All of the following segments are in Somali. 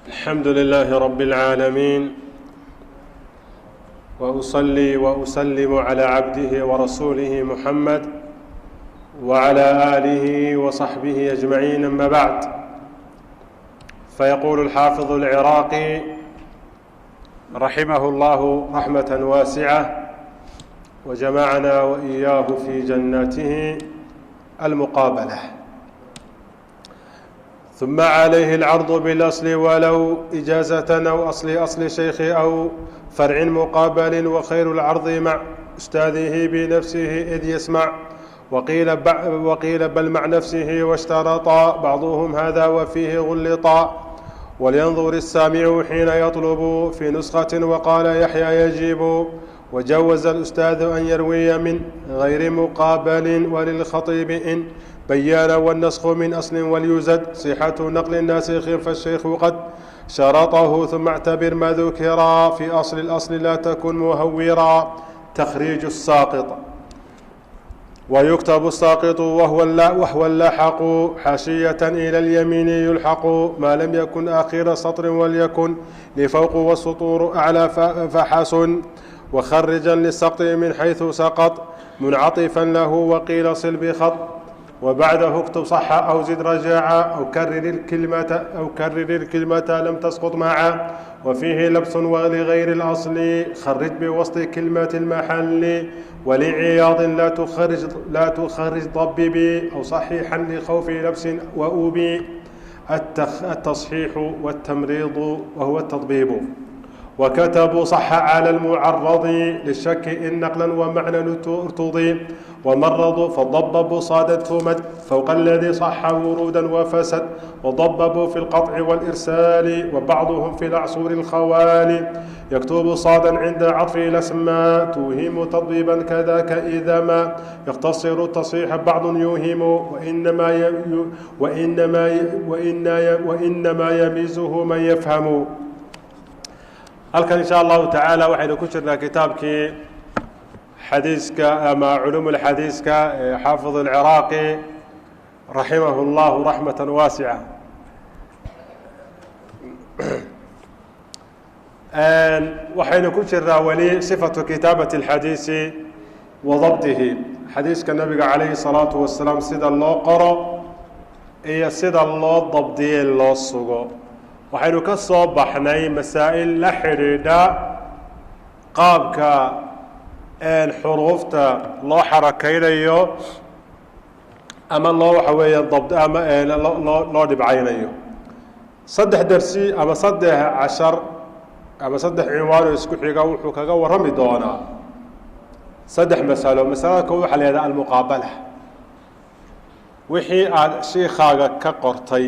الحمد لله رب العالمين، وأصلي وأسلم على عبده ورسوله محمد وعلى آله وصحبه أجمعين، أما بعد. فيقول الحافظ العراقي رحمه الله رحمة واسعة وجمعنا وإياه في جناته المقابلة: ثم عليه العرض بالأصل ولو إجازة أو أصل شيخ أو فرع مقابل، وخير العرض مع أستاذه بنفسه إذ يسمع، وقيل بل مع نفسه، واشترطا بعضهم هذا وفيه غلطا. ولينظر السامع حين يطلب في نسخة، وقال يحيى يجيب، وجوز الأستاذ أن يروي من غير مقابل، وللخطيب إن بيان والنسخ من أصل وليزد صحة نقل الناسخ، فالشيخ قد شرطه. ثم اعتبر ما ذكر في أصل الأصل لا تكن مهورا. تخريج الساقط: ويكتب الساقط وهو اللاحق حاشية إلى اليمين يلحق، ما لم يكن آخر سطر وليكن لفوق والسطور أعلى فحسن، وخرجا للسقط من حيث سقط منعطفا له، وقيل صل بخط، وبعده اكتب صح أو زد رجاعا، أو كرر الكلمة لم تسقط معا، وفيه لبس ولغير الأصل خرج بوسط كلمة المحل، ولعياض لا تخرج ضببي، أو صحيحا لخوف لبس وأوبي. التصحيح والتمريض وهو التطبيب. وكتبوا صح على المعرض للشك إن نقلا ومعنى ارتضي، ومرضوا فضببوا صادته مد فوق الذي صح ورودا وفسد، وضببوا في القطع والإرسال، وبعضهم في العصور الخوالي يكتب صادا عند عطف الأسماء توهم تطبيبا، كذاك إذا ما يختصر التصحيح بعض يوهم، وإنما يميزه من يفهم. halkan in sha allahu tacaala waxaynu ku jirnaa kitaabkii xadiiska ama culuum ulxadiiska ee xaafid alciraaqi raximahu llahu raxmatan waasica. waxaynu ku jirnaa weli sifatu kitaabati alxadiisi wa dabdihi, xadiiska nabiga calayhi salaatu wasalaam sida loo qoro iyo sida loo dabdiye loo sugo. waxaynu ka soo baxnay masaa'il la xidhiidha qaabka xuruufta loo xarakaynayo ama loo waxa weeye ama loo dhibcaynayo. saddex dersi ama 13 ama 3 cinwaan oo isku xiga wuxuu kaga warrami doonaa 3 masalo. masalada koowaad waxaa la yidhahdaa almuqaabala, wixii aad shiikhaaga ka qortay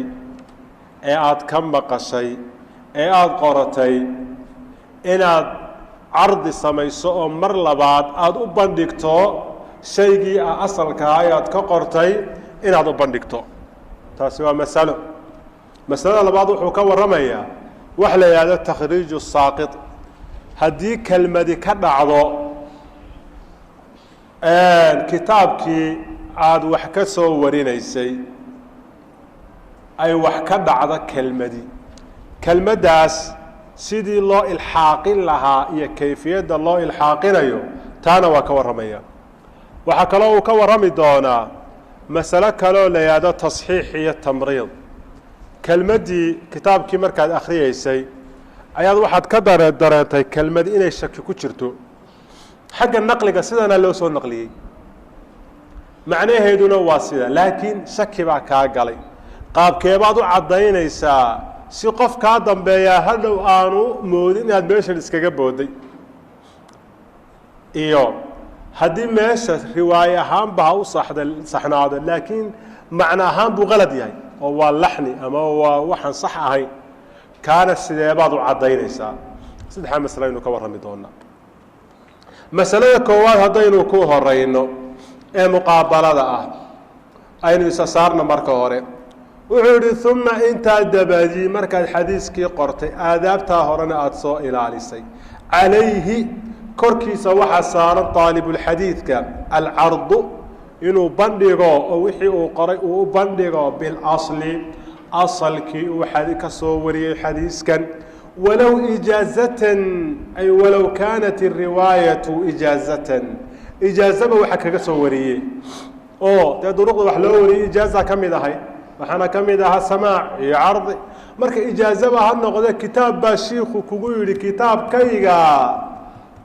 ee aad ka maqashay ee aad qoratay inaad cardi samayso oo mar labaad aad u bandhigto shaygii asalkaa ayaad ka qortay inaad u bandhigto. taasi waa masalo. masalada labaad wuxuu ka warramayaa wax la yidhahdo takhriiju saaqit. haddii kelmadi ka dhacdo kitaabkii aad wax ka soo warinaysay ay wax ka dhacdo kelmaddaas sidii loo ilxaaqin lahaa iyo kayfiyadda loo ilxaaqinayo, taana waa ka warramaya. waxaa kaloo uu ka warrami doonaa masalo kaleoo la yidhaahdo tasxiix iyo tamriid. kelmaddii kitaabkii markaad akhriyeysay ayaad waxaad ka dareentay kelmad inay shaki ku jirto. xagga naqliga sidana loo soo naqliyey, macnaheeduna waa sida, laakiin shaki baa kaa galay. qaabkeebaad u caddaynaysaa si qof kaa dambeeyaa hadhow aanu moodin inaad meeshan iskaga booday, iyo haddii meesha riwaaye ahaanba ha u saxnaado laakiin macno ahaan buu qalad yahay oo waa laxni ama waa waxaan sax ahayn, kaana sideebaad u caddaynaysaa. 3 masale aynu ka warrami doonaa. masalada koowaad haddaynu ku horeyno ee muqaabalada ah, aynu isa saarna marka hore. wuxuu yidhi uma intaa dabadii markaad xadiiskii qortay aadaabtaa horena aada soo ilaalisay, calayhi korkiisa waxaa saaran aalibulxadiidka alcardu inuu bandhigo oo wixii uu qoray uu u bandhigo bilasli أصلكي وحدي كصوري حديث كان ولو إجازة أي ولو كانت الرواية إجازة وحكى كصوري تدرق وحلوري إجازة كم هاي وحنا كم إذا سماع عرض مرك إجازة هالنقطة كتاب باشيخ كقول كتاب كيجا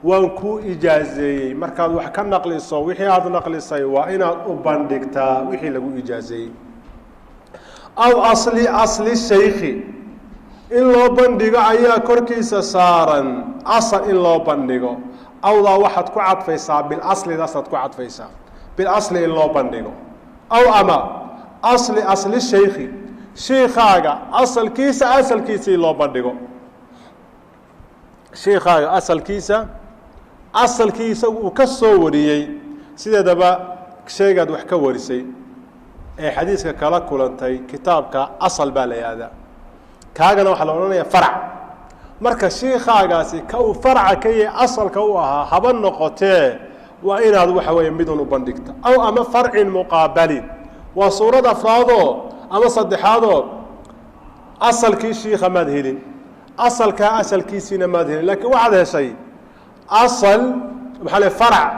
وانكو إجازي مركز وحكى نقل الصو وحي هذا نقل الصي وإن أبندكتا وحي له إجازي أو أصل الشيخ إلا بندقة أيها كركيس صارا أصل إلا بندقة أو لا واحد كعد فيسا بالأصل لا صد كعد فيسا بالأصل إلا بندقة أو أما أصل الشيخ شيخاga asalkiisa loo bandhigo sheekhaga asalkiisa uu ka soo wariyay sideedaba sheegad wax ka warisay ee xadiiska kala kulantay kitaabka asal baa la yiraahdaa kaagana waxa la oranayaa farac marka sheekhaagaasi ka uu faraca ka yahay asalka uu ahaa haba noqotee waa inaad waxa weeye mid u bandhigta aw ama farcin muqaabalin waa suurada afraado ama saddexaado asalkii sheekha madhelin asalkiisina madhelin laakiin waxa heshay asal maxaa farac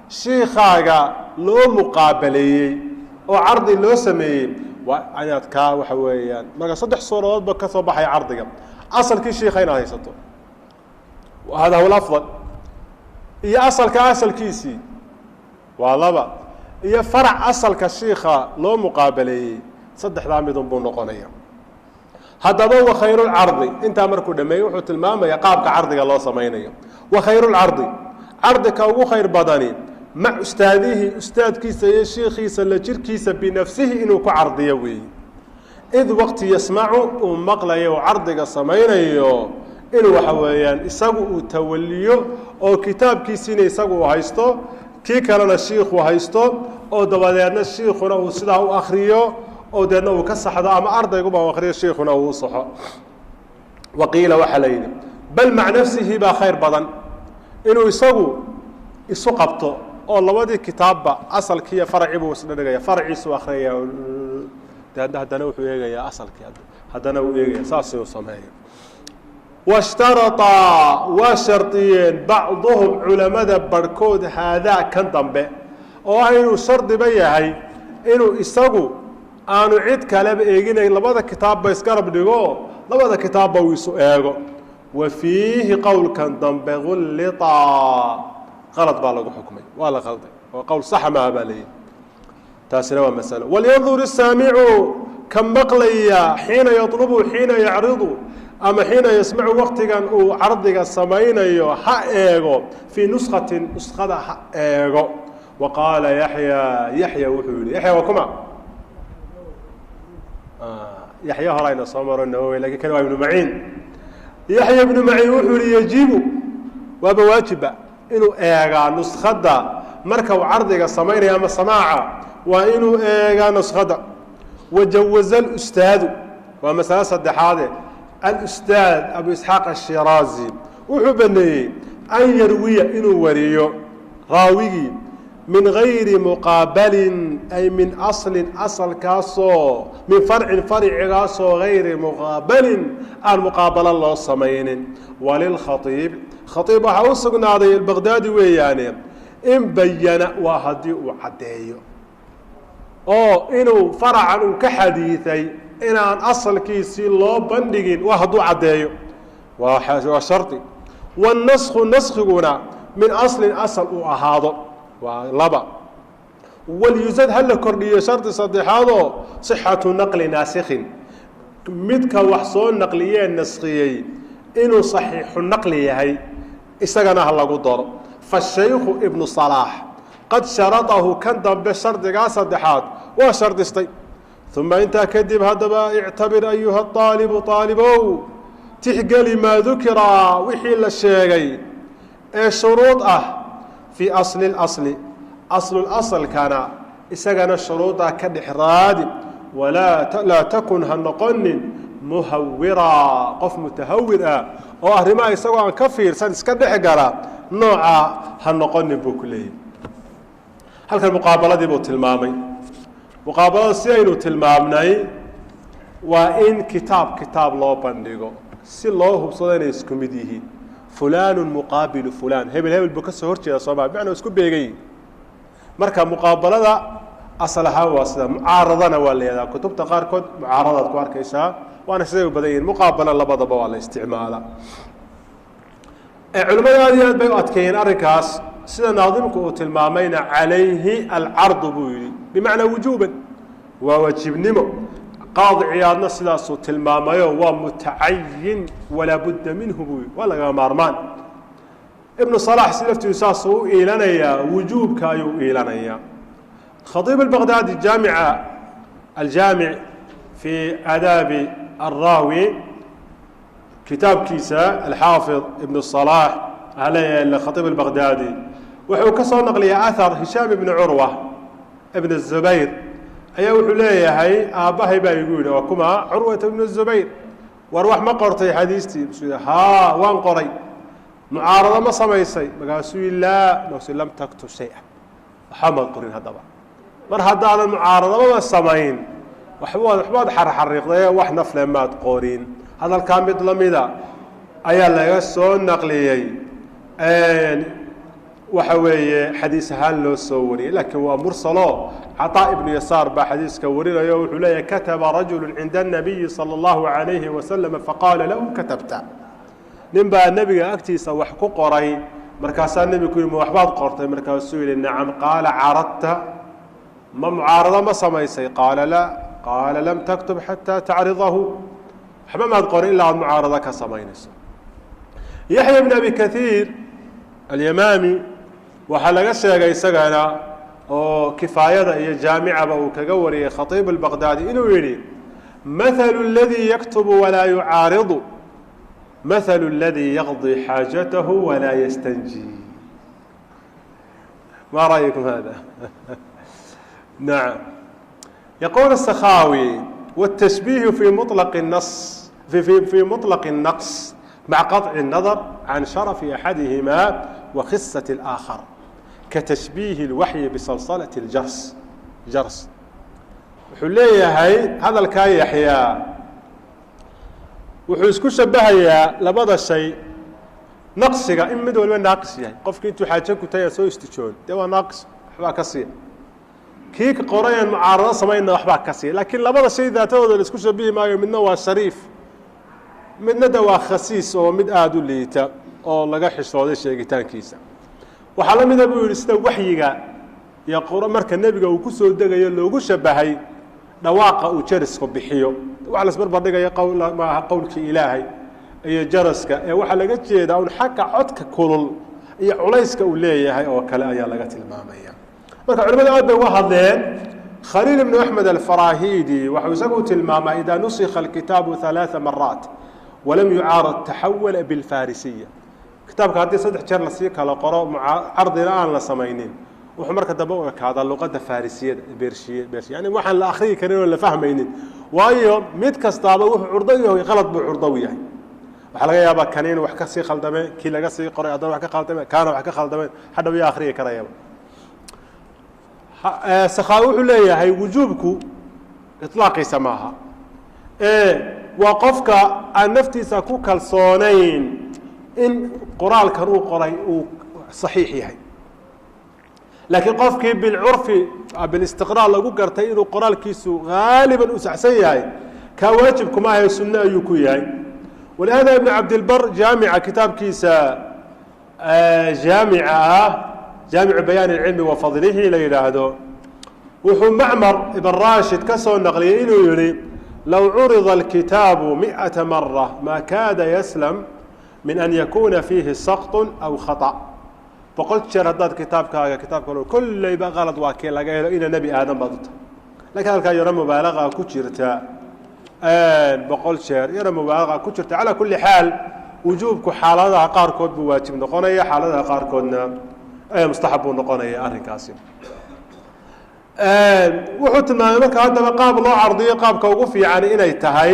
sheekhaga loo muqaabaleeyay oo ardi loo sameeyay waa ayaad ka waxa weeyaan marka saddex suuradoodba ka soo baxay ardiga asalkii sheekhayna haysato وهذا هو الافضل iyo asalkiisii waa laba iyo farac asalka sheekha loo muqaabaleeyay saddexda mid buu noqonaya hadaba wa khayrul ardi inta markuu dhameeyo wuxuu tilmaamaya qaabka ardiga loo sameeyo wa khayrul ardi ka ugu khayr badani ma ustaadkiisa iyo sheekhiisa la jirkiisa binafsihi inuu ku ardiyo weey id waqti yasma'u maqlayo ardiga sameeyo inuu waxa weeyaan isagu uu tawalliyo oo kitaabkiisina isagu haysto kii kalena sheekhu haysto oo dabadeedna sheekhuna uu sidaa u akhriyo oo deedna uu ka saxdo ama ardaygu baa akhriyo sheekhuna uu saxo waqiila waxa la yiri bal ma nafsihi ba khayr badan inuu isagu isu qabto oo labadii kitaabba asalkiiyo farciiba isla dhigaya farciisu akhriya haddana wuxuu eegayaa asalkii haddana uu eegayaa saas uu sameeyo واشترط وشرطين بعضهم علماء بركود هذا كان ضمبه oo aynu shardi bayahay inuu isagu aanu cid kale eeginay labada kitaab ba iska rab dhigo labada kitaab ba uu isu eego وفيه قول كان ضمبه غلطا غلط baa lagu xukmay waa la qalday waa qowl sax ma abalay taasina waa mas'ala ولينظر السامع كم بقليا حين يطلب حين يعرض أما حين يسمع وقت كان عرضك السماين ها إيغو في نسخة ها إيغو وقال يحيى وحولي يحيى وكما يحيى هراينا صامر النووي لكن كان ابن معين يحيى ابن معين وحولي يجيب وبواجب إنه إيغا نسخة مركب عرضك السماين أما سماعة وإنه إيغا نسخة وجوز الأستاذ ومسألة صدحاده الأستاذ أبو إسحاق الشيرازي وحبني أن يروي إنه وريو راوي من غير مقابل أي من أصل كاسو من فرع كاسو غير مقابل المقابل الله الصمين وللخطيب خطيب حوصقنا هذا البغدادي وياني إن بيّن وهدي وعديه إنه فرع كحديثي إن أصل كيسي الله بندقين وهدو عدايو وشرطي والنسخ قونا من أصل وهذا ولبا واليزاد هل كردية شرط صديحاده صحة نقل ناسخ مدك وحصون نقلية نسخية إنه صحيح النقلية هي استغناها الله قدر فالشيخ ابن صلاح قد شرطه كان ضب الشرط صديحات وشرط استي ثم انت كذب هذا اعتبر ايها الطالب طالبو تحقل ما ذكر وحيل الشيء الشروط في اصل الاصل كان اسغنا الشروط كدحراد لا تكن هنقن مهورا قف متهورا او ارما اسغو كفير سن اسك دخغرا نوعا هنقن بوكلي هلك المقابله دي بو تلمامي مقابله سينو تلمامناي وإن كتاب لو بندقو سي الله بصدين اسكو مديهين فلان مقابل فلان هبل بكسه هرتي يا صباح معنى اسكو بيجي مركا مقابلة أصلها واسدا معارضنا ولا هذا كتب تقاركود معارضة كواركيسا وأنا سيد بدين مقابلة لبضب ولا استعمالا علماء هذه البيئات كين أركاس سيد ناظمك وتلمامين عليه العرض بويلي بمعنى وجوبا وواجب نمو قاضي عيادنا سلاس تلماميو ومتعين ولا بد منه بويلي ولا مارمان ابن صلاح سلفت يساسه إيلانيا وجوب كايو إيلانيا خطيب البغدادي الجامع في آداب الراوي كتاب كيسا الحافظ ابن الصلاح عليه الخطيب البغدادي وحو كسر نقلي أثر هشام بن عروة ابن الزبير أي وحليه هي آباه يقول وكما عروة ابن الزبير واروح ما قرتي حديثتي ها وان قري معارضة ما سميسي بقاسوي لا نوصل لم تكتب شيئا محمد قرين هذا مر هذا المعارضة ما سمين وحباد حريق ذي وحنا فلمات قورين هذا الكلام يظلميدا أيا لا يسون نقليي وحوي حديث هالو سوري لكن هو مرسله عطاء بن يسار بحديث كورينا يوحي كتب رجل عند النبي صلى الله عليه وسلم فقال له كتبت نبى النبي أكتيس وحكو قري مركز النبي كل موحبات قرطي مركز سئل نعم قال عرضت ما معارضة ما سميسي قال لا قال لم تكتب حتى تعرضه حما ما تقول إلا عن معارضة كسمينس يحيى بن أبي كثير اليمامي وحلقة الشيء يسقنا كفاية هي جامعة وكجوري خطيب البغدادي إنه يري مثل الذي يكتب ولا يعارض مثل الذي يقضي حاجته ولا يستنجي ما رأيكم هذا؟ نعم يقول السخاوي والتشبيه في مطلق النص في مطلق النقص مع قطع النظر عن شرف أحدهما وخسة الآخر كتشبيه الوحي بصلصلة جرس حليه هاي هذا الكاي يحيى وحسكو شبهيا لبضى الشيء نقصك إما دول من ناقص يعني قف كنتو حاجة كتايا سو استشون دوا ناقص حبا كسير كيك قرية معارضة سمينا وحبا كسير لكن لبضى الشيء ذاته اللي اسكو شبيه ما منه شريف من دوا خسيس أو مد آدو ليتا أو لقى حشرة الشيء كيسا وحالا من أبو يرسل وحيقا يقول مركا النبي وكسو دقا يلوغو شبهي دواقا وجرسكو بحيو وعلى سبب بدقا يقول ما قولك إلهي أي جرسك أي وحا لقى جيدا أو حكا عدك كولل أي عليسك أوليه هاي أو كلا أي لقى تلمامية مركا علماء أدى وحدين خليل بن أحمد الفراهيدي وحوسكو تلماما إذا نسخ الكتاب 3 مرات ولم يعارض تحول بالفارسية كتابك هذه صدح جر لسيك على قراء مع عرض الآن لسمينين وحمرك دبوك هذا اللغة الفارسية بيرشية يعني واحد الآخرين كانوا اللي فاهمينين وأيوم ميت كستابه وعرضويه غلط بعرضويه وحلاقي يابا كانين وحكا سي خلدمين كي لقى سي قراء أدون وحكا خلدمين كانوا وحكا خلدمين حدا ويا آخرين كرايبا سخاوح ليه هي وجوبكو إطلاقي سماها وقفك أن نفتي ساكو كالصونين إن قرآن كانوا قرأي صحيح هي لكن قفك بالعرف بالاستقراء لو قرأت إنه قرآن كيسو غالبا أسعسي هي كواجب كما هي السنة يكوي هي ولهذا ابن عبد البر جامع كتاب كيسا جامع بيان العلم وفضله إلى هذا وحو معمر ابن راشد كسو النقلي إنه يري لو عرض الكتاب 100 مرة ما كاد يسلم من أن يكون فيه سقط أو خطأ فقلت شرداد كتابك كل يبقى غلط واكيل لقى إلى نبي آدم بضت لكن هذا يرى مبالغة كتشرتا بقول شير يرى مبالغة كتشرتا على كل حال وجوبك حالها قاركود بواجب نقونية حالها قاركودنا مستحب نقونية أرنكاسي وحطنا marka hadaba qaab loo ardiyo qaabka ugu fiican inay tahay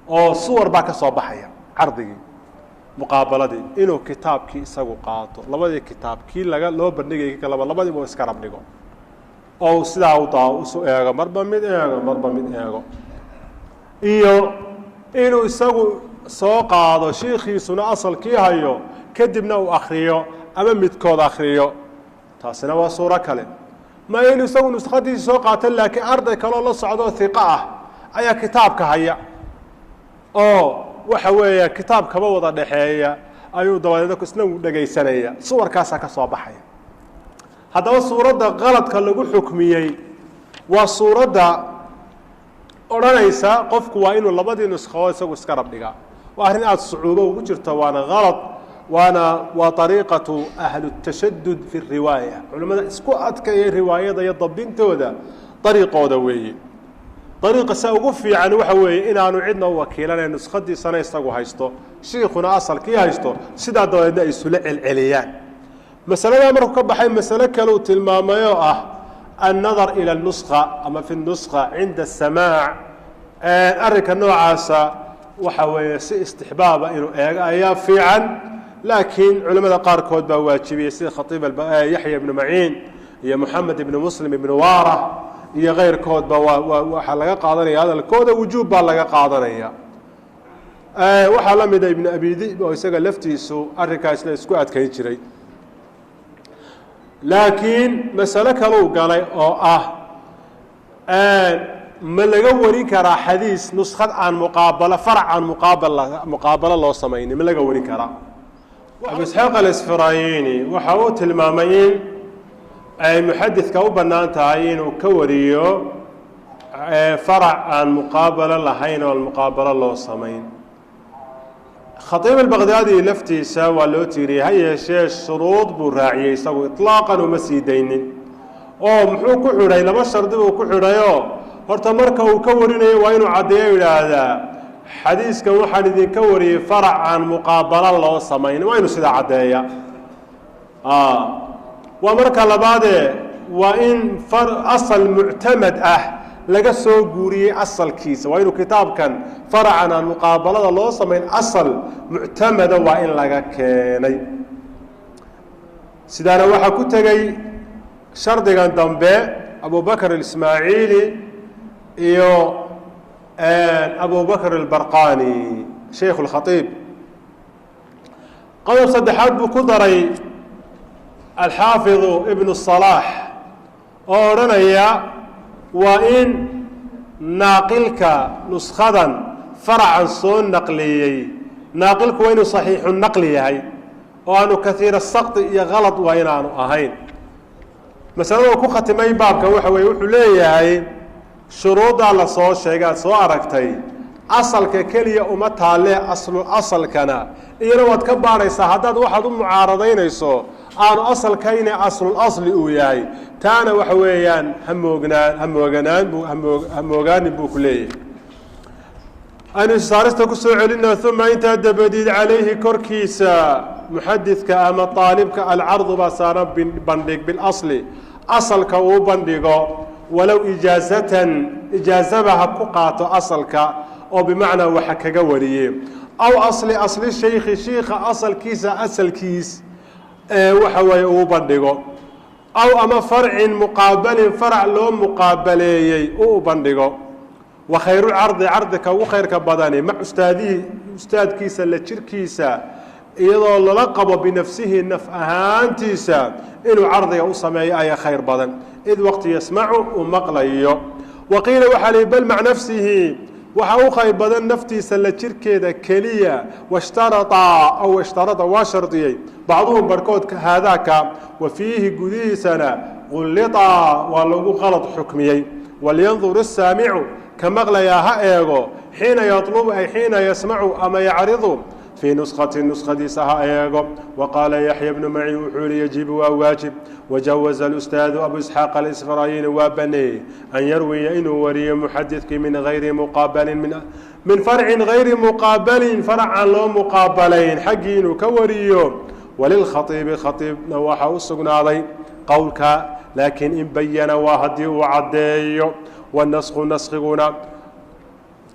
oo suwar baa ka soo baxaya ardigi muqaabaladii inuu kitaabkii isagu qaato labadii kitaabkii laga loo bandhigay ka labadii boo iska rabnigo oo sidaa u daa u soo eego marba mid eego iyo inuu isagu soo qaado shiikhiisuna asalkii hayo kadibna uu akhriyo ama midkood akhriyo taasina waa suuro kale ma inuu isagu nuskhadiisa soo qaato laakiin arday kaloo la socdo hiqo ah ayaa kitaabka haya oo waxa weeya kitaabkaba wada dhexeeya ayuu dabadeedna isna u dhagaysanaya suwarkaasaa ka soo baxaya haddaba suuradda qaladka lagu xukmiyey waa suuradda odhanaysa qofku waa inuu labadii nuskho isagu iska rab dhigaa waa arrin aada sucuubo ugu jirta waana qalad waa ariiqatu ahlu tashadud fi riwaaya culimmada isku adkaya riwaayada iyo dabintooda ariiqooda weeye ariiqa saa ugu fiican waxa weeye inaanu cidna u wakiilanayn nuskhadiisana isagu haysto shiikhuna asalkii haysto sidaa dabadeedna ay isula celceliyaan masaladaa markuu ka baxay masale kale uu tilmaamay oo ah annadar ila nuskha ama fi nuskha cinda asamaac arrinka noocaasa waxa weeye si istixbaaba inuu eego ayaa fiican laakiin culimmada qaarkood baa waajibiyey sida khatiib yaxya ibnu maciin iyo moxamed ibnu muslim ibnu waara iyo keyrkoodba waxaa laga qaadanaya hadalkooda wujuub baa laga qaadanaya waxaa la mida ibnu abi dib oo isaga laftiisu arrinkaasna isku adkayn jiray laakiin masale kaluu galay oo ah ma laga warin karaa xadiis nuskhad aan muqaabalo farac aan muqaabalo loo samaynin ma laga warin karaa abu isxaaq alasfarayini waxa uu tilmaamay in ay muxadidka u bannaan tahay inuu ka wariyo farac aan muqaabalo lahayn oo aan muqaabalo loo samayn khatiib albaqdaadi laftiisa waa loo tiiriyey ha yeeshee shuruud buu raaciyey isagu itlaaqan uma sii daynin oo muxuu ku xidhay laba shardi buu ku xidhayoo horta marka uu ka warinayo waa inuu caddeeyo yidhaahdaa xadiiskan waxaan idinka wariyey farac aan muqaabalo loo samayn waa inuu sidaa caddeeya waa marka labaadee waa in asal muctamad ah laga soo guuriyey asalkiisa waa inuu kitaabkan faracan aan muqaabalada loo samayn asal muctamada waa in laga keenay sidaana waxaa ku tegey shardigan dambe abubakr اismaaciili iyo abubakr اbarqani sheikh اkhaiib qodob saddexaad buu ku daray alxaafiظu ibn الصalaax oo odhanaya waa in naaqilka nuskhadan faracan soo naqliyey naaqilku waa inuu صaxiixu naqli yahay oo aanu kaiira sakti iyo kalad waa inaanu ahayn masalada ku khatimay baabka waxa weye wuxuu leeyahay shuruuddaa la soo sheegay aad soo aragtay asalka keliya uma taalle asalkana iyana waad ka baadhaysaa haddaad waxaad u mucaaradaynayso aanu asalkayne aslulasli uu yahay taana waxa weeyaan hamoogaanin buu ku leeyahay aynu isaarista ku soo celina uma intaa dabadiid calayhi korkiisa muxadidka ama aalibka alcardu baa saaran bandhig bilasli asalka uu bandhigo walow ijaazatan ijaazaba ha ku qaato asalka oo bimacnaa waxa kaga wariye aw asli shaykhi shiikha asalkiisa asalkiis waxa weeye uu bandhigo aw ama farcin muqaabalin farac loo muqaabaleeyey uu bandhigo wa khayrucardi cardika ugu khayrka badani mac ustaadkiisa la jirkiisa iyadoo lala qabo binafsihi naf ahaantiisa inuu cardiga u sameeyo ayaa khayr badan id waqti yasmacu uu maqlayo waqiila waxaa lihi bal mac nafsihi waxaa u khayr badan naftiisa la jirkeeda keliya washtarata aw ishtarada waa shardiyey bacduhum barhkood haadaaka wa fiihi gudihiisana qullita waa lagu qalad xukmiyey walyandur isaamicu ka maqlayaa ha eego xiina yatlubu ay xiina yasmacu ama yacridu fii nuskati nuskadiisa ha eego waqaala yaxya bnu maciin wuxuu yihi yajibu waa waajib wajawaza alustaadu abu isxaaq alisfarayini waa baneeyey an yarwiya inuu wariyo muxadidkii min hayri muqaabalin min farcin hayri muqaabalin farcan loo muqaabalayn xaggii inuu ka wariyo walilkhaiibi khaiibna waxaa u sugnaaday qowlka laakiin in bayana waa haddii uu caddeeyo wanasku naskiguna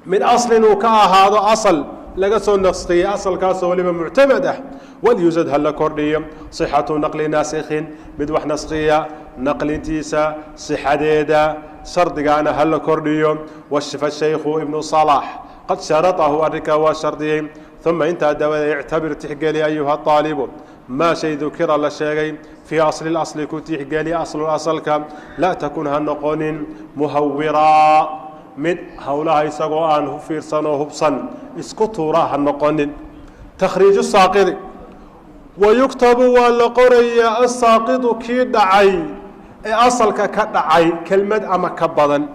min aslin uu ka ahaado asal laga soo naskiyey asalkaasoo waliba muctamad ah walyusad ha la kordhiyo صixatu naqli naasikhin mid wax naskiya naqlintiisa صixadeeda شرطنا هل كرديو وشف الشيخ ابن صلاح قد شرطه أرك وشرطه ثم انت دواء يعتبر تحقالي أيها الطالب ما شيء ذكر للشيء في أصل الأصل كنت تحقالي أصل الأصل لا تكون هالنقون مهورا من هؤلاء يسقوا أن هفيرسان وهبسان اسكتوا راه النقون تخريج الساقط ويكتب والقرية الساقط كي دعي أصل كدعي كلمة أما كبضا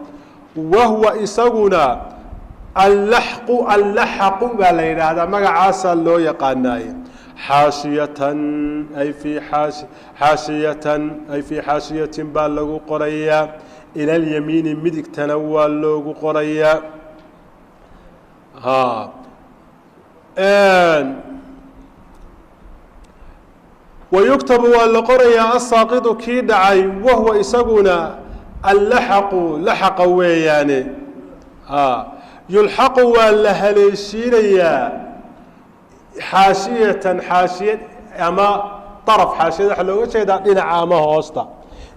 وهو إسقنا اللحق بالليل هذا ما عسى لو يقاناي حاشية أي في حاشية أي في حاشية بالغ قرية إلى اليمين مدك تنوال لوغ قرية ويكتب والقرية الساقط كي دعي وهو إسقنا اللحق لحق وياني يلحق والهليشينيا حاشية أما طرف حاشية حلوة شيء دينا عامه هوستا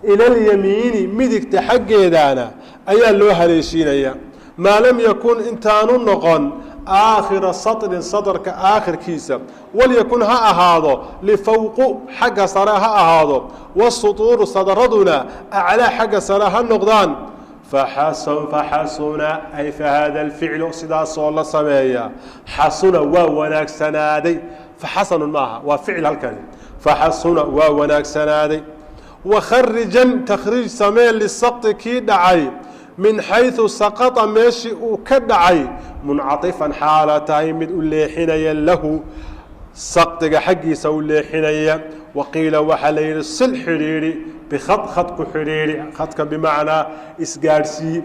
إلى اليمين مدك تحقي دانا أي اللو هليشينيا ما لم يكن انتان النقن آخر سطر صدر كآخر كيسة وليكن هذا لفوق حق صراها هذا والسطور صدردنا أعلى حق صراها النقدان فحسن أي فهذا الفعل سداس الله سمايا حسن ووناك سنادي فحسن معها وفعل الكلمة فحسن ووناك سنادي وخرجا تخريج سمايا للسقط كي دعي من حيث سقط ماشي وكدعي منعطفا حالتين من اللي حينيا له سقط حقي سولي حينيا وقيل وحليل الصلح حريري بخط حريري خطك بمعنى إسقارسي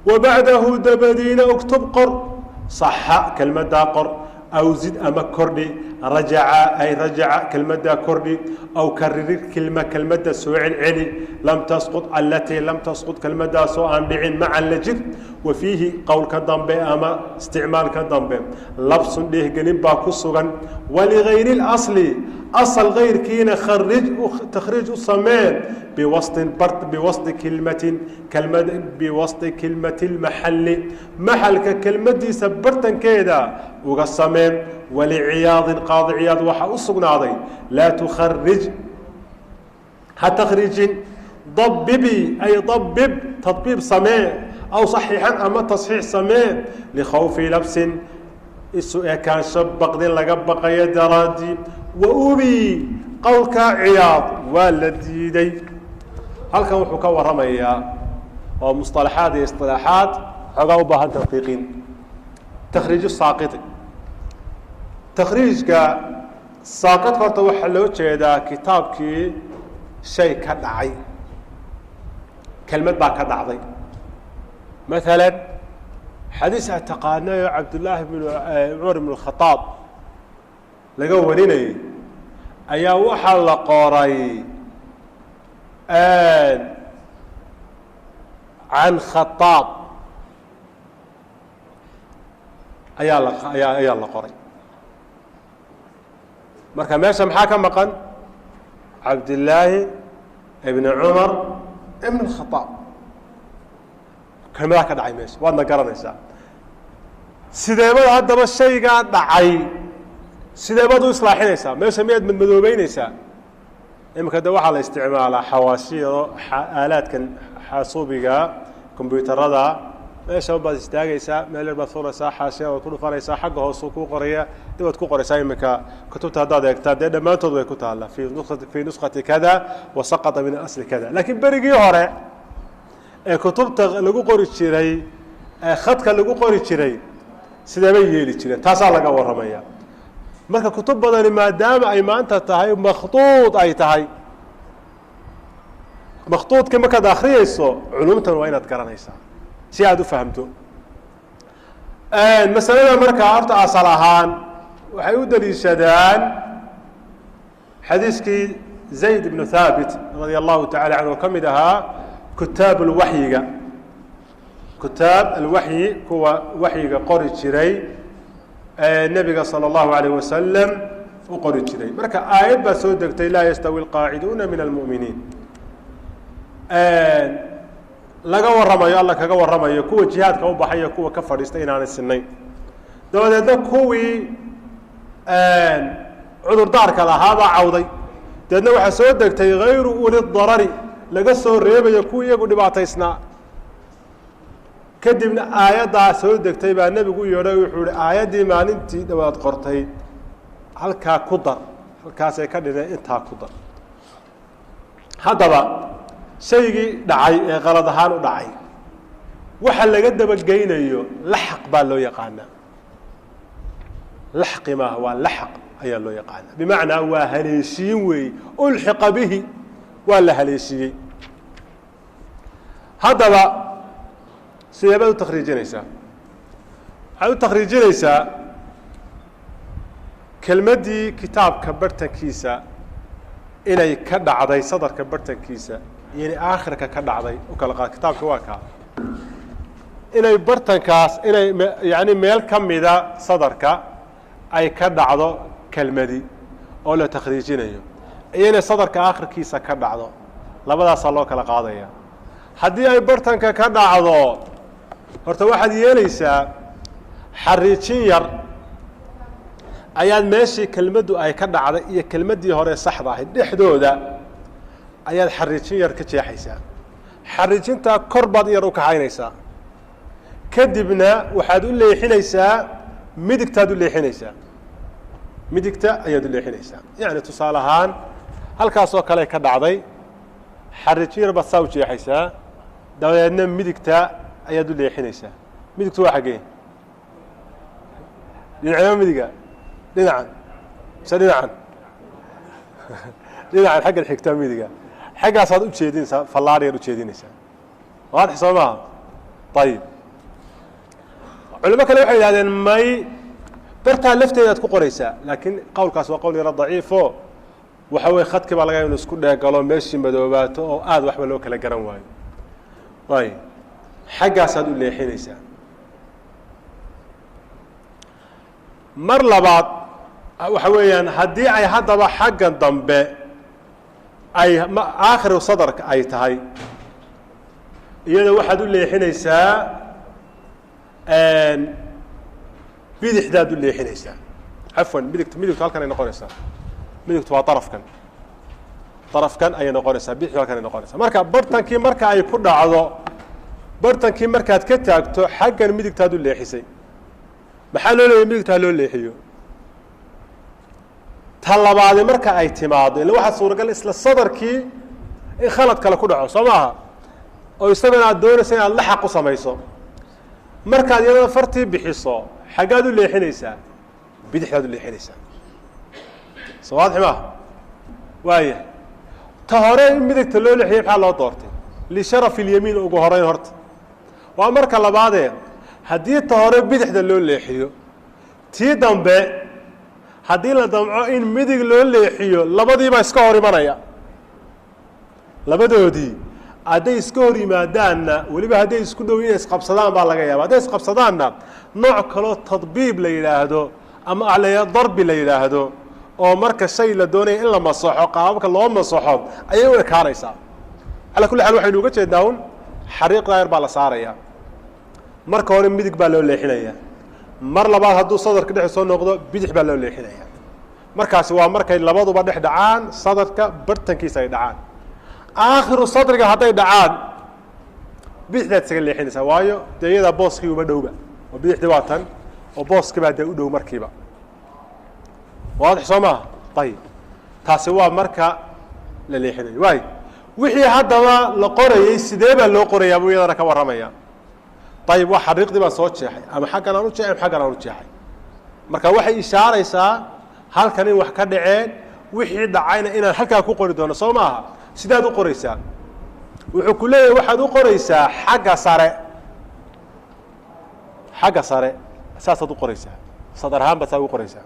وبعده دبدين اكتب قر صح كلمة دا قر أو زد أما كردي رجع أي رجع كلمة دا كردي أو كرر كلمة دا سوء علي لم تسقط التي لم تسقط كلمة دا سوء بعين مع اللجد وفيه قول كالضنبي أما استعمال كالضنبي لبس ليه قنبا كسوغا ولغير الأصل أصل غير كينا تخريج الصمين بوسط كلمة المحل محل ككلمة دي سبرتا كيدا وقصمين ولعياض قاضي عياض وحا أصغناضي لا تخرج هتخرج ضببي أي ضبب تطبيب صمين أو صحيحا أما تصحيح صمين لخوف لبس السؤال كان شبق دين لقبق يدرادي وأوبي قولك عياض والذي دي هل كان وحكا ورميا ومصطلحات اصطلاحات عقوبها تدقيقين تخريج الساقط تخريج الساقط فرط وحلو جيدا كتابك شيء كدعي كلمة با كدعي مثلا حديث اعتقادنا عبد الله بن عمر بن الخطاب لقوا أيا وحل قوري عن خطاب أيا الله قوري مركا ماشا محاكا مقن عبد الله ابن عمر ابن الخطاب كلمة كدعي ماشي وادنا قرنيسا سيدايبا هدبا الشيء قاعد دعي سيدايبا إصلاحينيسا ماشا مياد من مدوبينيسا إما كده واحد على استعمال حواشي آلات كان حاسوبيا كمبيوتر هذا ماشا وبعد استاجيسا ميل البثورة حاشية وكل فريسا حقه وسوق قرية تبغى تكون قرية إما كتبت هذا كتاب ده ما تضوي كتاب في نسخة كذا وسقط من الأصل كذا لكن بريجي هراء كتبت لقو قري شيري خدك لقو قري شيري سيدايبا يلي شيري تاسع لقى ورميا marka kutub badan maadaama ay maanta tahay makhtuud ay tahay makhtuudka marka akhriyayso culumtan waa inaad garanaysaa si aad u fahamto masalada marka horta asal ahaan waxay u daliishadaan xadiiskii Zayd ibn Thabit radiyallahu ta'ala anhu kamidaha kutaab al-wahyiga kutaab al-wahyi kuwa wahyiga qori jiray النبي صلى الله عليه وسلم وقرئ جري مركا آيات بسودك لا يستوي القاعدون من المؤمنين laga warramayo alla kaga warramayo kuwa jihaadka u baxaya kuwa ka fadhiistay inaanay sinnayn dabadeedna kuwii cudurdaarka lahaa baa cawday dabeedna waxaa soo degtay hayru uli darari laga soo reebayo kuwa iyagu dhibaataysnaa kadibna aayaddaa soo degtay baa nebigu u yeedhay wuxuu ihi aayaddii maalintii dhawaad qortay halkaa ku dar halkaasay ka dhineen intaa ku dar haddaba shaygii dhacay ee qalad ahaan u dhacay waxa laga dabageynayo laxaq baa loo yaqaanaa laxqi maaha waa laxaq ayaa loo yaqaanaa bimacnaa waa haleeshiin weeye ulxiqa bihi waa la haleeshiiyey haddaba sidee baad u takhriijinaysaa waxaad u takhriijinaysaa kelmaddii kitaabka bartankiisa inay ka dhacday sadarka bartankiisa iyo inay aakhirka ka dhacday u kala qaad kitaabka waa kaa inay bartankaas inay yani meel ka mida sadarka ay ka dhacdo kelmadi oo la takhriijinayo iyo inay sadarka aakhirkiisa ka dhacdo labadaasaa loo kala qaadaya haddii ay bartanka ka dhacdo horta waxaad yeelaysaa xariijin yar ayaad meeshii kelmaddu ay ka dhacday iyo kelmaddii hore saxda ahayd dhexdooda ayaad xariijin yar ka jeexaysaa xariijintaa kor baad yar u kaxaynaysaa kadibna waxaad u leexinaysaa midigtaad u leexinaysaa midigta ayaad u leexinaysaa yacni tusaale ahaan halkaasoo kale ka dhacday xariijin yar baad saa u jeexaysaa dabadeedna midigta ayaad u leexinaysaa midigtu waa xaggee dhinacyo midiga dhinacan mise dhinacan dhinacan xaggan xigtaa midiga xaggaasaad u jeedinaysaa fallaadhiyaad u jeedinaysaa waadix soo maaha ayib culimo kale waxay yidhahdeen may bartaa lafteedaad ku qoraysaa laakiin qowlkaas waa qowl yaro daciifo waxa weye khadkii baa laga inu isku dheegalo meeshii madoobaato oo aada waxba loo kala garan waayo ayb xaggaasaad u leexinaysaa mar labaad waxa weeyaan haddii ay haddaba xaggan dambe ay aakhiru sadarka ay tahay iyada waxaad u leexinaysaa bidixdaad u leexinaysaa cafwan midigtu halkan ay noqonaysaa midigtu waa darafkan ayay noqonaysaa bidixdu halkan ay noqonaysaa marka bartankii marka ay ku dhacdo bartankii markaad ka taagto xaggan midigtaad u leexisay maxaa loo leeyahy midigta ha loo leexiyo ta labaadi marka ay timaado illa waxaa suuragal isla sadarkii in khalad kale ku dhaco soo maaha oo isagana aad doonaysa inaad laxaq u samayso markaad iyadana fartii bixiso xaggaad u leexinaysaa bidixdaad u leexinaysaa soo waadix maaha waaya ta hore in midigta loo leexiyey maxaa loo doortay lisharafi ilyamiin ugu horeyn horta waa marka labaadee haddii ta hore bidixda loo leexiyo tii dambe haddii la damco in midig loo leexiyo labadiibaa iska hor imanaya labadoodii hadday iska hor yimaadaanna weliba hadday isku dhow inay isqabsadaan baa laga yaaba hadday isqabsadaanna nooc kaloo tadbiib la yidhaahdo ama alaya darbi la yidhaahdo oo marka shay la doonaya in la masaxo qaababka loo masaxo ayay u ekaanaysaa calaa kulli xaal waxaynu uga jeednaa un xariiq daayar baa la saaraya marka hore midig baa loo leexinaya mar labaad hadduu sadarka dhex soo noqdo bidix baa loo leexinaya markaasi waa markay labaduba dhex dhacaan sadarka bartankiisa ay dhacaan aakhiru sadriga hadday dhacaan bidixdaad isaga leexinaysaa waayo dee iyadaa booskii uma dhowba oo bidixdii waa tan oo booskii baa dee u dhow markiiba waadix soo maaha ayib taasi waa marka la leexinayo waay wixii haddaba la qorayey sidee baa loo qorayaa buu iyadana ka warramaya ayib waa xariiqdii baan soo jeexay ama xaggan aan u jeexay ama xaggan aan u jeexay marka waxay ishaaraysaa halkan in wax ka dhaceen wixii dhacayna inaan halkaa ku qori doono soo maaha sidaad u qoraysaa wuxuu ku leeyahay waxaad u qoraysaa xagga sare saasaad u qoraysaa sadar ahaan baad saa ugu qoraysaa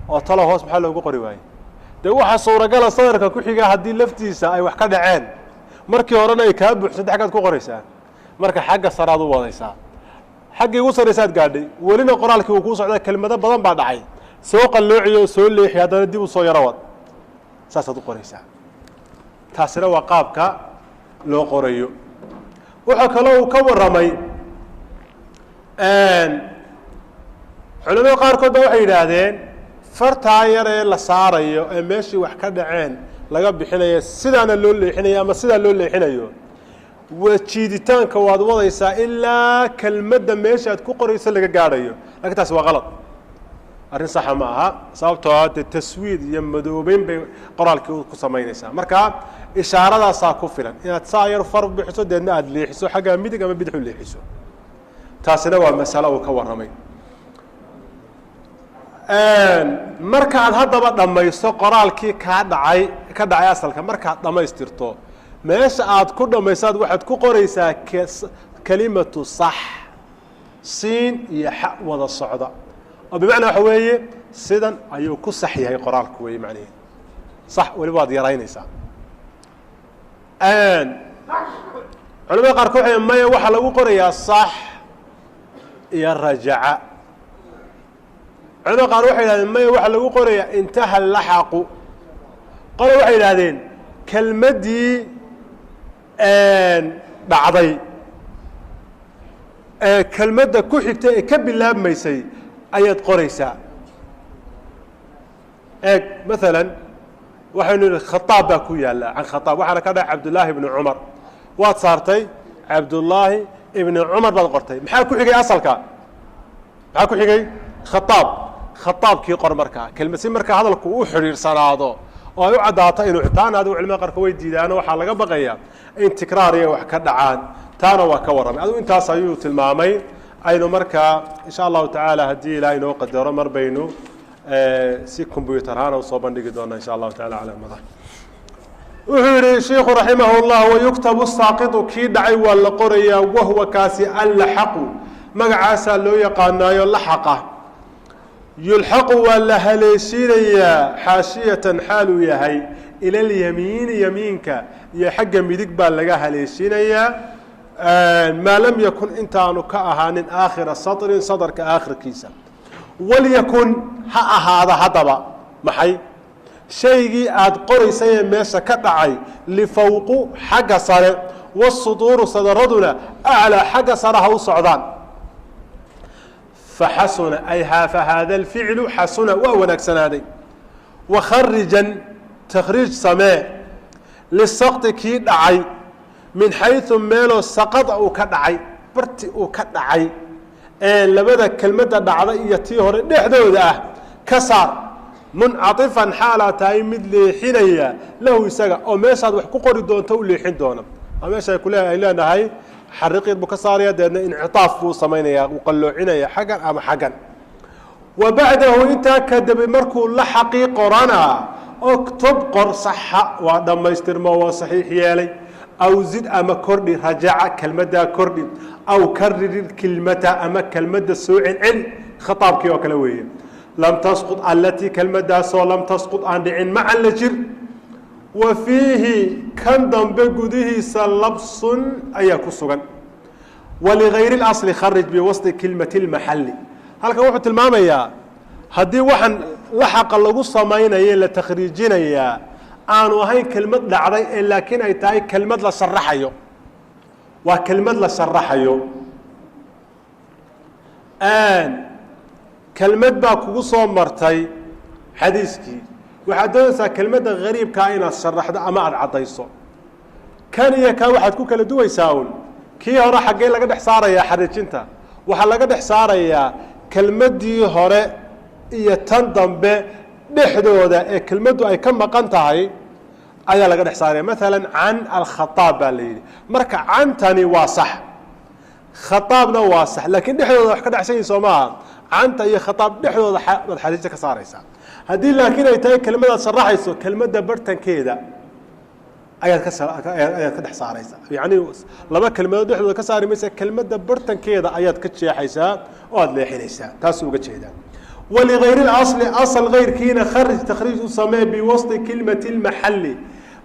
oo talo hoos maxaa loogu qori waaye dee waxaa suuragala sadarka ku xiga haddii laftiisa ay wax ka dhaceen markii horena ay kaa buuxsantay xaggaad ku qoraysaa marka xagga saraad u wadaysaa xaggii ugu sarraysaad gaadhay welina qoraalkii uu kuu socda kelmado badan baa dhacay soo qalloociyo oo soo leexi haddana dib u soo yaro wad saasaad u qoraysaa taasina waa qaabka loo qorayo وحكلو كورمي علماء قاركود waxay yiraahdeen farta yar ee la saarayo ee meeshii wax ka dhaceen laga bixinayo sidana loo leexinayo ama sida loo leexinayo wajiiditaanka waad wadaysaa ilaa kelmadda meesha aad ku qorayso laga gaarayo laakiin taas waa qalad arrin sax ma aha sababtoo ah taswiid iyo madoobeyn bay qoraalkii ku sameynaysaa marka ishaaradaas ku filan inaad saa yar far bixiso deedna aad leexiso xagga midig ama bidix u leexiso taasina waa mas'alo uu ka waramay markaad haddaba dhamayso qoraalkii ka dhacay asalka markaad dhamaystirto meesha aad ku dhamaysaad waxaad ku qoraysaa kalimatu sax siin iyo xa wada socda oo bimacnaa waxa weeye sidan ayuu ku sax yahay qoraalku weeye macnaheedu sax weli waad yaraynaysaa culimada qaarkood waxay maya waxaa lagu qorayaa sax iyo rajaca culimada qaar waxay yidhahdeen maya waxaa lagu qorayaa intaha laxaqu qole waxay yidhahdeen kelmaddii dhacday kelmadda ku xigtay ee ka bilaabmaysay ayaad qoraysaa eeg maalan waxaynu nidhi khataab baa ku yaalla can khataab waxaana ka dhahay cabdullaahi ibni cumar waad saartay cabdullaahi ibni cumar baad qortay maxaa ku xigay asalka maxaa ku xigay khataab khataabkii qor markaa kelmad si markaa hadalku u xidhiirsanaado oo ay u caddaato inuu taana adigu culimada qaarka way diidaano waxaa laga baqayaa in tikraar iyo wax ka dhacaan taana waa ka warramay adigu intaas ayuu tilmaamay aynu markaa insha allahu tacaala haddii ilaahay inoo qadaro mar baynu si combyuutar ahaan u soo bandhigi doona insha allahu taala calaamada wuxuu yidhi sheikhu raximah llah wayuktabu saaqitu kii dhacay waa la qorayaa wahwa kaasi allaxaqu magacaasaa loo yaqaanaayo laxaqa yulxaqu waa la haleeshiinayaa xaashiyatan xaaluu yahay ila alyamiini yamiinka iyo xagga midig baa laga haleeshinayaa maa lam yakun intaanu ka ahaanin aakhira satrin sadarka aakhirkiisa walyakun ha ahaada haddaba maxay shaygii aad qoraysay ee meesha ka dhacay lifawqu xagga sare wasuduuru sadaraduna aclaa xagga sare ha u socdaan faxasuna ay fahaada alficlu xasuna waa wanaagsanaaday wakharijan takhriij samee lisaqti kii dhacay min xayثu meeloo saqada uu ka dhacay barti uu ka dhacay ee labada kelmadda dhacda iyo tii hore dhexdooda ah ka saar muncaطifan xaalaa tahay mid leexinaya lahu isaga oo meeshaad wax ku qori doonto u leexin doona oo meesha ay leenahay xariiqeed buu ka saaraya deedna incaطaaf buu samaynayaa uu qalloocinaya xaggan ama xaggan wa bacdahu intaa kadib markuu la xaqiiqorana oktub qor saxa waa dhammaystirmo waa saxiix yeelay aw zid ama kordhi rajaca kelmaddaa kordhi aw karir kilmata ama kelmadda soo celceli khitaabkii oo kale weeye lam tasqud allatii kelmaddaasoo lam tasqud aan dhicin macan la jir wa fiihi kan dambe gudihiisa labsun ayaa ku sugan waligayri اlasli kharij biwasطi kilmati اlmaxalli halkan wuxuu tilmaamayaa haddii waxaan laxaqa lagu samaynaye la takhriijinayaa aanu ahayn kelmad dhacday ee laakiin ay tahay kelmad la sharaxayo waa kelmad la sharaxayo kelmad baa kugu soo martay xadiiskii waxaad doonaysaa kelmadda gariibkaa inaad sharaxdo ama aada caddayso kan iyo kaa waxaad ku kala duwaysaa un kii hore xaggee laga dhex saarayaa xariijinta waxaa laga dhex saarayaa kelmaddii hore iyo tan dambe dhexdooda ee kelmaddu ay ka maqan tahay ayaa laga dhex saaraya maalan can alkhataab baa la yidhi marka cantani waa sax khataabna waa sax laakiin dhexdooda wax ka dhexsan yihin soo maaha canta iyo khataab dhexdooda baad xariijta ka saaraysaa haddii laakiin ay tahay kelmadaad sharaxayso kelmadda bartankeeda ayaad ka dhex saaraysaa yacni laba kelmadood dhexdooda ka saari maysa kelmadda bartankeeda ayaad ka jeexaysaa oo aada leexinaysaa taasuu uga jeedaa waligayri اlasli asal gayrkiina kharij takhriij u samee biwasطi kilmati اlmaxalli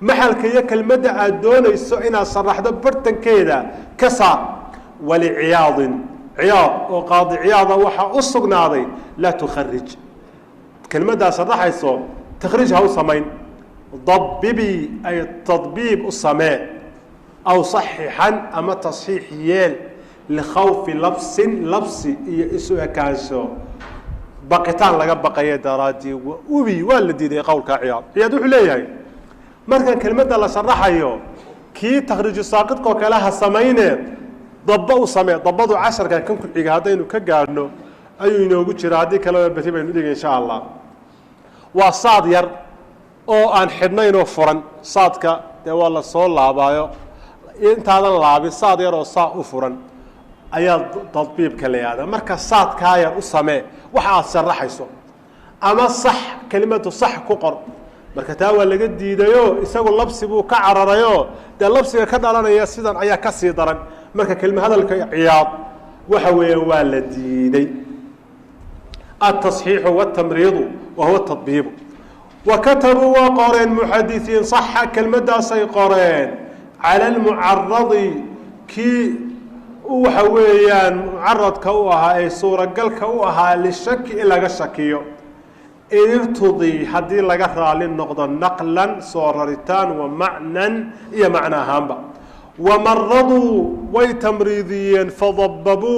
maxalka iyo kelmadda aad doonayso inaad sharaxdo bartankeeda ka saar waliciyaadin ciyaad oo qaadi ciyaada waxaa u sugnaaday laa tukharij kelmaddaa sharaxayso takhriij ha u samayn dabibii ay tadbiib u samee أو صححا أما تصحيح يال لخوف لبس إسوء كانسو بقيتان لقى بقية درادي وبي والدي دي قول كعياض عياض وحليه مركا كلمة الله شرحها يو كي تخرج الساقط وكلاها سمينة ضبطوا سمع ضبطوا 10 كان كل عقادين وكجارنو أيو ينوجو شرادي كلام بتبي نديك إن شاء الله وصاد ير أو أن حدنا فرن صادك ده والله صول لعبايو أنت هذا اللعب صاد ير أو صاد فرن أي تطبيب كلياده مركز صاد كاير وسمع وحاط سرح يسوع أما صح كلمة صح كقر marka taa waa laga diidayo isagu labsi buu ka cararayo de labsiga ka dhalanaya sidan ayaa ka sii daran marka kelma hadalka ciyaad waxa weeyaan waa la diiday التصحيح والتمريض وهو التطبيب وكتبوا وقارن محدثين صح كلمه سيقارن على المعرض كي waxa weeyaan mucaradka u ahaa ee suura galka u ahaa li shaki ilaga shakiyo irtudi hadii laga raali noqdo naqlan sooraritaan wa macnan iyo macna ahaanba wamaradu way tamriidiyeen fadabbabu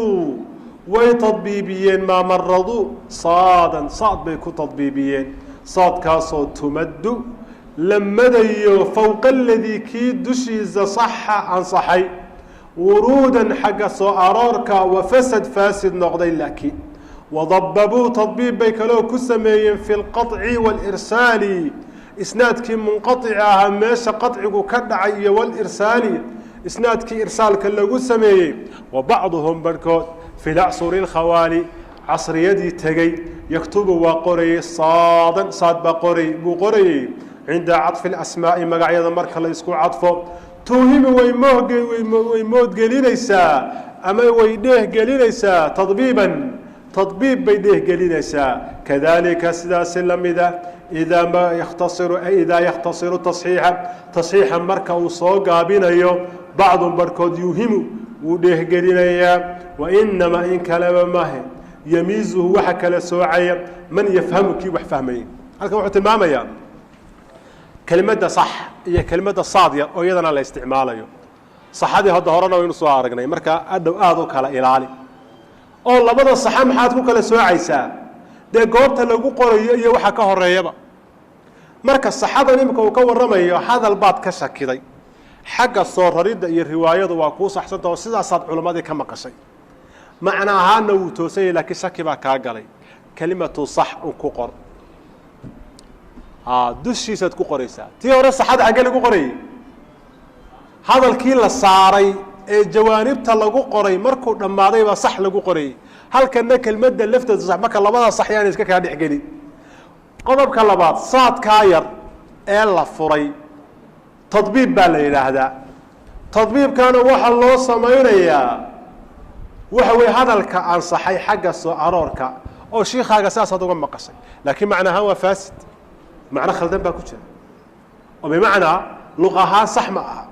way tadbiibiyeen ma maradu saadan saad bay ku tadbiibiyeen saadkaasoo tumaddu lamadayo fawqa alladii kii dushiisa saxa ansaxay wuruudan xagga soo aroorka wa fasad faasid noqday laakiin وضببوا تطبيب بيكلو كسمين في القطع والإرسال إسنادك منقطعها ماشا قطعك كدعي والإرسال إسنادك إرسال كلو كسمين وبعضهم بركوت في العصر الخوالي عصر يدي تجي يكتب وقري صادا صاد بقري بقري عند عطف الأسماء مقعيد مركل يسكو عطفه توهم ويموت قليليسا أما ويديه قليليسا تطبيبا تطبيب بيديه قليليسا كذلك سداس اللمدة إذا يختصر تصحيحا مركا وصوغا بينيو بعض بركود يوهم وديه قليليا وإنما إن كلام ماهي يميزه وحكى لسوعيا من يفهمك وحفهمي هل كان تماما يا كلمة صح هي كلمة صادية ويدنا لا استعمالها صح هذه هدهرنا وينصوا عرقنا مركا أدو كلا إلالي oo labada sax maxaad ku kala soocaysaa de goobta lagu qorayo iyo waxa ka horeeyaba marka saxada nimka uu ka waramayo hadal baad ka shakiday xagga soo raridda iyo riwaayadu waa ku saxsanta oo sidaas aad culimadii ka maqashay macna ahaan uu toosay laakiin shaki baa ka galay kalimatu sax uu ku qor dushiisad ku qoraysaa tii hore saxada xagga lagu qoray hadalkii la saaray ee jawaanibta lagu qoray markuu dhamaaday ba sax lagu qoray halkana kelmadda lafteeda sax marka labada sax yaan iska ka dhixgelin qodobka labaad saadka yar ee la furay tadbiib baa la yiraahdaa tadbiibkana waxa loo sameeyaa waxa way hadalka aan saxay xagga soo aroorka oo sheekhaga saasad uga maqashay laakiin macnaha waa faasid macna khaldan baa ku jira oo bimaana luqaha sax ma aha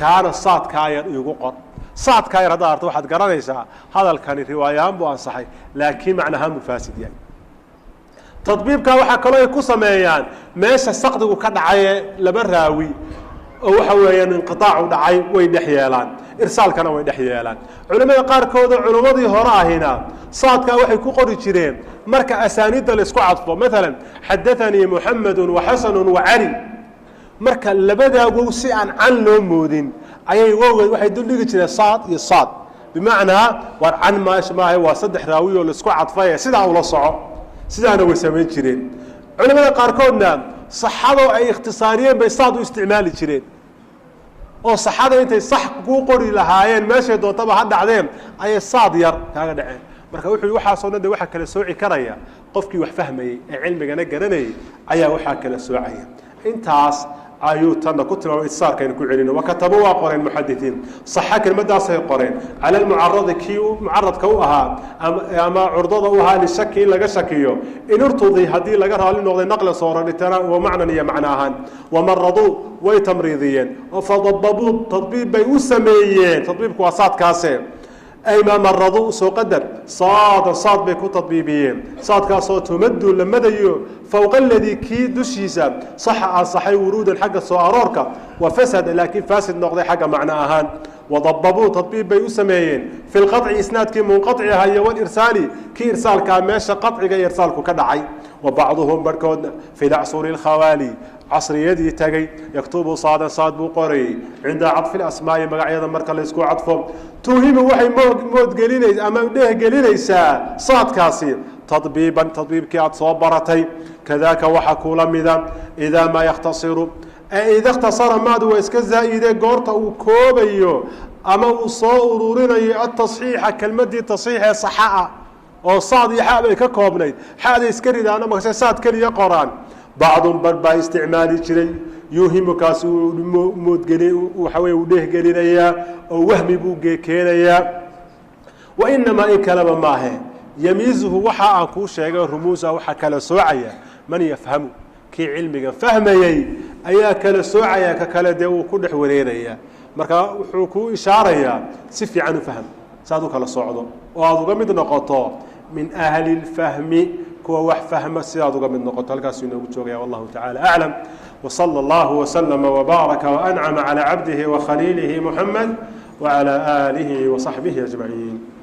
كان صاد كاير يقول صاد كاير هذا أرتو واحد قرانيسا هذا كان روايان بو صحيح لكن معناها مفاسد يعني تطبيب كا waxa kale ay ku sameeyaan meesha saqdigu ka dhacay laba raawi oo waxa weeyaan inqitaac u dhacay way dhaxyeelaan irsaalkana way dhaxyeelaan culimada qaar kood culimadii hore ahina saadka waxay ku qori jireen marka asaaniida la isku cadfo mesela hadathani muhammad wa hasan wa ali marka labadaagu si aan can loo moodin ayay waxay dul dhigi jireen saad iyo saad bimaana war can maahay waa saddex raawi oo la isku cadfay sida uu la soco sidaana way sameyn jireen culimada qaar koodna saxado ay ikhtisaariyeen bay saad u isticmaali jireen oo saxada intay sax ku qori lahaayeen meesha dootaba ha dhacdeen ay saad yar kaaga dhaceen marka wuxuu waxa soo nada waxa kala sooci karaya qofkii wax fahmayay ee cilmigana garanayay ayaa waxa kala soocaya intaas ayuutana ku tilmaamay isaarkayna ku celino wakatabu waa qoreen muxadithiin saxa kelmadaas ay qoreen ala almucarrad kii mucarradka u ahaa ama curdada u ahaa li shaki laga shakiyo in urtudi hadii laga raali noqday naqla soo raditana wa macnan iyo macnaahan wa maradu way tamriidiyeen oo fadabbabu tadbiib bay u sameeyeen tadbiibku waa saadkaas أي ما مرضوا سو قدر صاد بيكون تطبيبيين صاد كاسو تمد لما ديو فوق الذي كي دشيسا صحي ورودا حق سواروركا وفسد لكن فاسد نقضي حق معنى أهان وضببوا تطبيب بيسميين في القطع إسناد كي منقطع هي والإرسالي كي إرسال كاميشا قطع إرسالك كدعي وبعضهم بركود في العصور الخوالي عصر يدي تجي يكتب صاد بقري عند عطف الأسماء مقعيدا مركا ليسكو عطفهم توهم وحي مود قليليس أما ليه قليليسا صاد كاسي تطبيب كي صوبرتي كذاك وحكو لمذا إذا ما يختصر إذا اختصر ما دو إسكزا إذا قرط وكوبيو أما وصورورين التصحيح كلمة تصحيح صحاء أو صاد يحابي ككوبني حادي إسكري أنا مكسسات كلي قران بعض بربا استعمالي شري يوهم كاسو مود قلي وحوي وديه قليليا أو وهمي بوجي كيليا وإنما إن كلام ما هي يميزه وحا أكو شيء رموزه وحا كلا سوعية من يفهمه كي علمي فهمي أيا كلا سوعية ككلا دو كل حوالينيا مركا وحكو إشارة سفي عنه فهم سادو كلا صعده وهذا قمد نقطة من أهل الفهم كوا وح فهم سادو قمد نقطة الكاسين وجوجيا والله تعالى أعلم وصلى الله وسلم وبارك وأنعم على عبده وخليله محمد وعلى آله وصحبه أجمعين.